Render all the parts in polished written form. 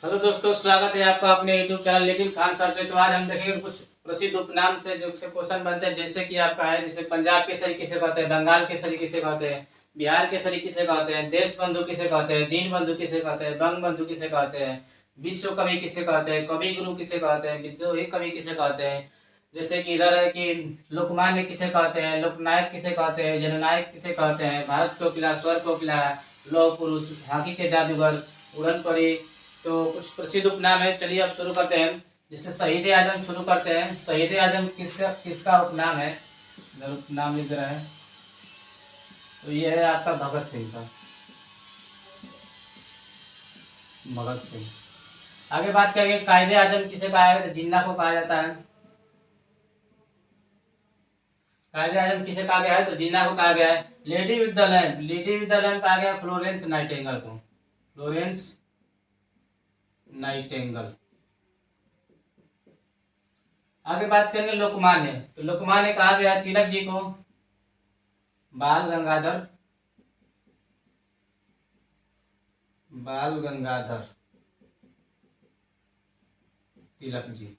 Hello दोस्तों, स्वागत है आपका अपने YouTube channel little Khan sir पे। तो आज हम देखेंगे कुछ प्रसिद्ध उपनाम से जो क्वेश्चन बनते हैं। जैसे कि आपका है, जैसे पंजाब केसरी किसे कहते हैं, बंगाल केसरी किसे कहते हैं, बिहार केसरी किसे कहते हैं, देश बंधु किसे कहते हैं, दीन बंधु किसे कहते हैं, बंग बंधु किसे कहते हैं, विश्व कवि किसे कहते हैं, कवि गुरु किसे कहते हैं, विद्रोही कवि किसे कहते हैं। जैसे कि इधर है कि लोकमान्य किसे कहते हैं, लोकनायक किसे कहते हैं, जननायक किसे कहते हैं, भारत कोकिला, स्वर कोकिला, लौह पुरुष, हॉकी के जादूगर, उड़न परी। तो कुछ प्रसिद्ध उपनाम है। चलिए अब शुरू करते हैं। जिससे शहीद आजम शुरू करते हैं। शहीद आजम किसका उपनाम है, इधर उपनाम लिख रहा है। तो ये है आपका भगत सिंह का, भगत सिंह। आगे बात करेंगे कायदे आजम किसे कहा है, तो जिन्ना को कहा जाता है। कायदे आजम किसे कहा गया है, तो जिन्ना को कहा गया है। Lady with the lamp, lady with the lamp कहा गया फ्लोरेंस नाइटिंगेल को, फ्लोरेंस नाइटिंगेल। आगे बात करेंगे लोकमान्य, तो लोकमान्य कहा गया तिलक जी को, बाल गंगाधर, बाल गंगाधर तिलक जी।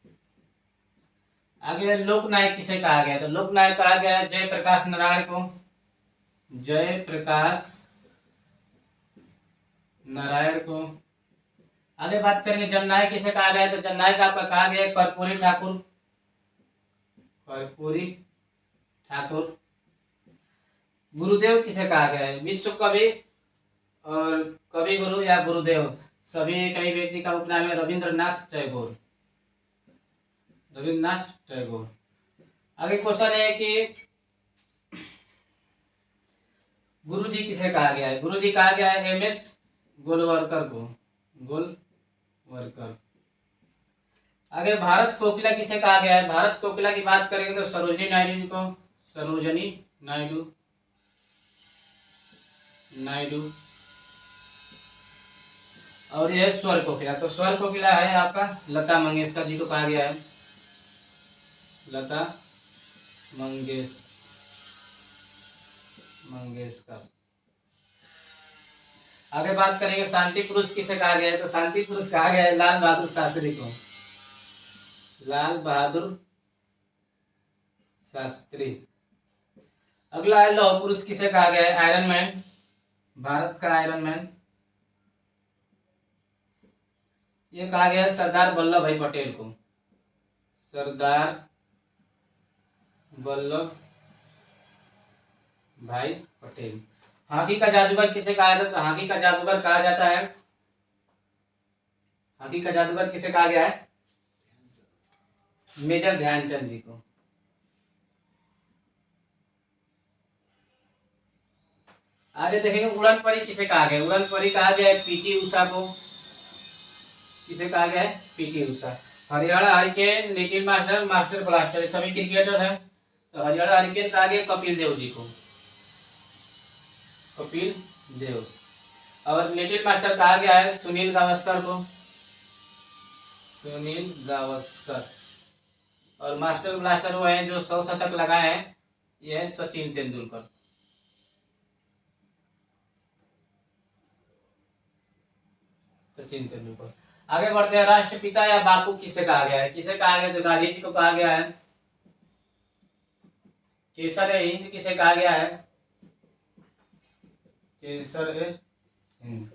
आगे लोकनायक किसे कहा गया, तो लोकनायक कहा गया जयप्रकाश नारायण को, जयप्रकाश नारायण को। आगे बात करेंगे जननायक किसे कहा गया, तो जननायक आपका कहा गया कर्पूरी ठाकुर, कर्पूरी ठाकुर। गुरुदेव किसे कहा गया है, विश्व कवि और कवि गुरु या गुरुदेव, सभी कई व्यक्ति का उपनाम है रविंद्रनाथ टैगोर, रविंद्रनाथ टैगोर। आगे क्वेश्चन है कि गुरु जी किसे कहा गया है, गुरु जी कहा गया है एम.एस. गोलवलकर को, गोलवलकर। आगे भारत कोकिला किसे कहा गया है, भारत कोकिला की बात करेंगे तो सरोजनी नायडू जी को, सरोजनी नायडू, नायडू। और यह स्वर कोकिला, तो स्वर कोकिला है आपका लता मंगेशकर जी को कहा गया है, लता मंगेशकर। आगे बात करेंगे शांति पुरुष किसे कहा गया है, तो शांति पुरुष कहा गया है लाल बहादुर शास्त्री को, लाल बहादुर शास्त्री। अगला है लौह पुरुष किसे कहा गया है, आयरन मैन, भारत का आयरन मैन। ये कहा गया है सरदार वल्लभ भाई पटेल को, सरदार वल्लभ भाई पटेल। हॉकी का जादूगर किसे कहा जाता है, तो हॉकी का जादूगर कहा जाता है, हॉकी का जादूगर किसे कहा गया है, मेजर ध्यानचंद जी को। आगे देखेंगे उड़न परी किसे कहा गया, उड़न परी कहा गया है पीटी उषा को, किसे कहा गया है, PT Usha. Haryana hurricane, little master, master blaster, सभी क्रिकेटर हैं। तो हरियाणा हरिकेन कहा गया कपिल देव जी को, कपिल देव। और लिटिल मास्टर कहा गया है सुनील गावस्कर को, सुनील गावस्कर। और मास्टर ब्लास्टर वो हैं जो 100 शतक लगाए हैं, ये है सचिन तेंदुलकर, सचिन तेंदुलकर। आगे बढ़ते हैं राष्ट्रपिता या बापू किसे कहा गया है, किसे कहा गया, तो गांधी जी को कहा गया है। केसर ए हिंद किसे कहा गया है, केसर ए हिंद,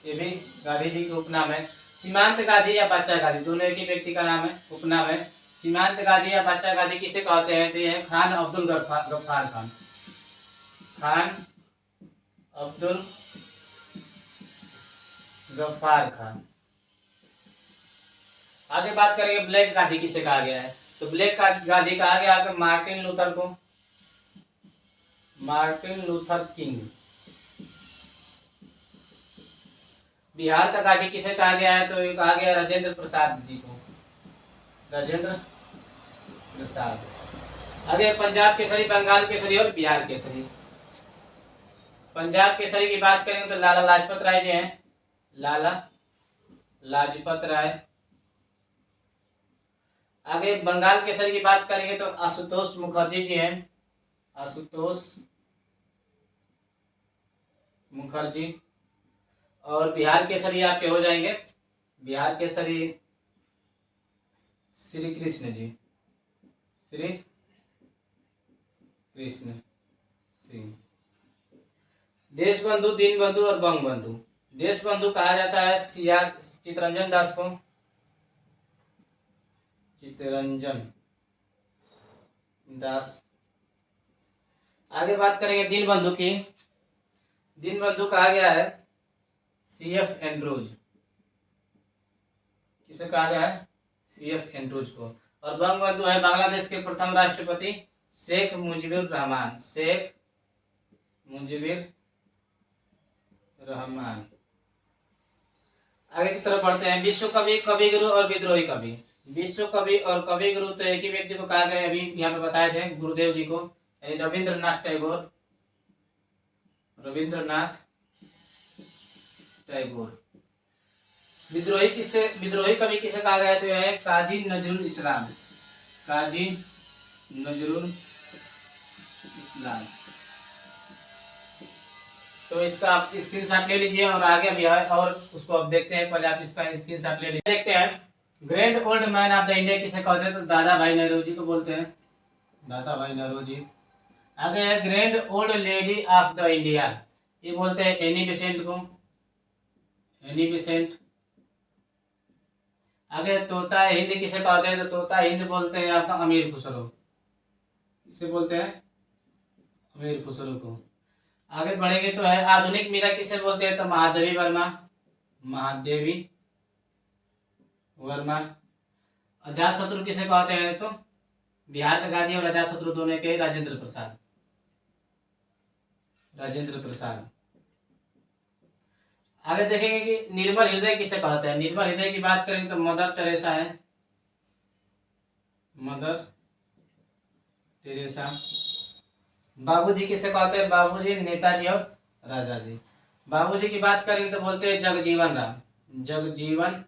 ये भी गांधी जी का उपनाम है। सीमांत गांधी या बच्चा गांधी, दोनों एक ही व्यक्ति का नाम है, उपनाम है। सीमांत गांधी या बच्चा गांधी किसे कहते हैं, तो ये है खान अब्दुल गफ्फार खान, खान अब्दुल गफ्फार खान। आगे बात करेंगे ब्लैक गांधी किसे कहा गया है, तो ब्लैक गांधी कहा गया आपके मार्टिन लूथर को, मार्टिन लूथर किंग। बिहार का गांधी किसे कहा गया है, तो ये कहा गया राजेंद्र प्रसाद जी को, राजेंद्र प्रसाद। आगे पंजाब केसरी, बंगाल केसरी और बिहार केसरी। पंजाब केसरी की बात करेंगे तो लाला लाजपत राय जी हैं, लाला लाजपत राय। आगे बंगाल केसरी की बात करेंगे तो आशुतोष मुखर्जी जी हैं, आशुतोष मुखर्जी। और बिहार केसरी आपके हो जाएंगे बिहार केसरी श्री कृष्ण जी, श्री कृष्ण सिंह। देश बंधु, दीन बंधु और बंग बंधु। देश बंधु कहा जाता है सीआर चित्तरंजन दास को, चित्तरंजन दास। आगे बात करेंगे दीन बंधु की। दीन बंधु कहा गया है CF एंड्रूज। किसे कहा गया है? CF एंड्रूज को। और बंग बंधु है बांग्लादेश के प्रथम राष्ट्रपति शेख मुजीबुर रहमान, शेख मुजीबुर रहमान। आगे की तरफ बढ़ते हैं। विश्व कवि, कवि गुरु और विद्रोही कवि। विश्व कवि और कवि गुरु तो एक ही व्यक्ति को कहा गया, अभी यहाँ पे बताए थे गुरुदेव जी को, रविंद्रनाथ टैगोर, रविंद्रनाथ टैगोर। विद्रोही कवि किसे कहा गया? तो है काजी नजरुल इस्लाम, काजी नजरुल इस्लाम। तो इसका आप स्क्रीनशॉट ले लीजिए और आगे भी है और उसको अब देखते हैं। पहले आप इसका स्क्रीनशॉट ले लीजिए। देखते हैं grand old man of the India किसे कहते हैं? तो दादा भाई नौरोजी को बोलते हैं, दादा भाई नौरोजी। आगे है grand old lady of the India, ये बोलते हैं एनी बेसेंट को, एनी बेसेंट। आगे तोता हिंद किसे कहते हैं? तो तोता हिंद बोलते हैं आपका अमीर खुसरो, किसे बोलते हैं? अमीर खुसरो को। आगे बढ़ेंगे तो है आधुनिक मीरा किसे बोलते हैं? तो महादेवी वर्मा, महादेवी वर्मा। अजात शत्रु किसे कहते हैं? तो बिहार का गांधी और अजात शत्रु दोनों के राजेंद्र प्रसाद, राजेंद्र प्रसाद। आगे देखेंगे कि निर्मल हृदय किसे कहते हैं? निर्मल हृदय की बात करेंगे तो मदर टेरेसा है, मदर टेरेसा। बाबूजी किसे कहते हैं? बाबूजी नेताजी और राजा जी। बाबूजी की बात करेंगे तो बोलते हैं जगजीवन राम, जगजीवन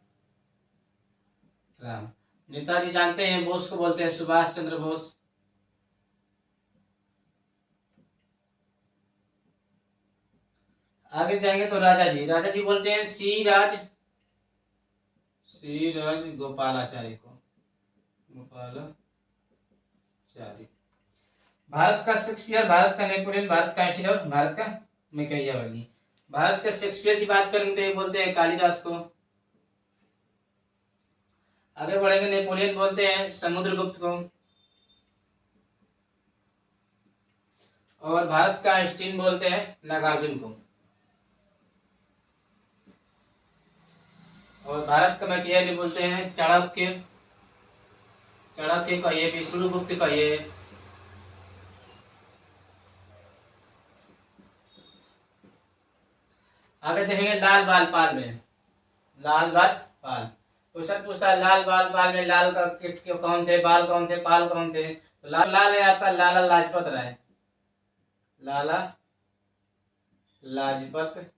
राम। नेताजी जानते हैं बोस को बोलते हैं सुभाष चंद्र बोस। आगे जाएंगे तो राजा जी, राजा जी बोलते हैं सी राज गोपालाचारी को, गोपालाचारी। भारत का शेक्सपियर, भारत का नेपोलियन, भारत का आइंस्टीन और भारत का मैकियावेली। भारत के शेक्सपियर की बात करेंगे तो ये बोलते हैं कालिदास को। आगे बढ़ेंगे नेपोलियन बोलते हैं समुद्रगुप्त को। और भारत का आइंस्टीन बोलते हैं नागार्जुन को। और भारत का मैकियावेली बोलते हैं चाणक्य, चाणक्य कहिए, विष्णुगुप्त कहिए। आगे देखेंगे लाल बाल पाल में, लाल बाल पाल। क्वेश्चन पूछता है लाल बाल पाल में लाल का कौन थे, बाल कौन थे, पाल कौन थे? तो लाल है आपका लाला लाजपत राय, लाला लाजपत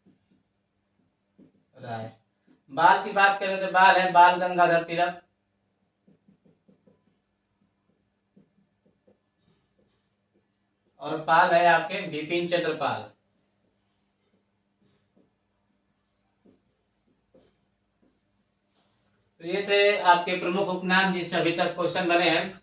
राय। बाल की बात करें तो बाल है बाल गंगाधर तिलक। और पाल है आपके बिपिन चंद्र पाल। तो ये थे आपके प्रमुख उपनाम जिससे अभी तक क्वेश्चन बने हैं।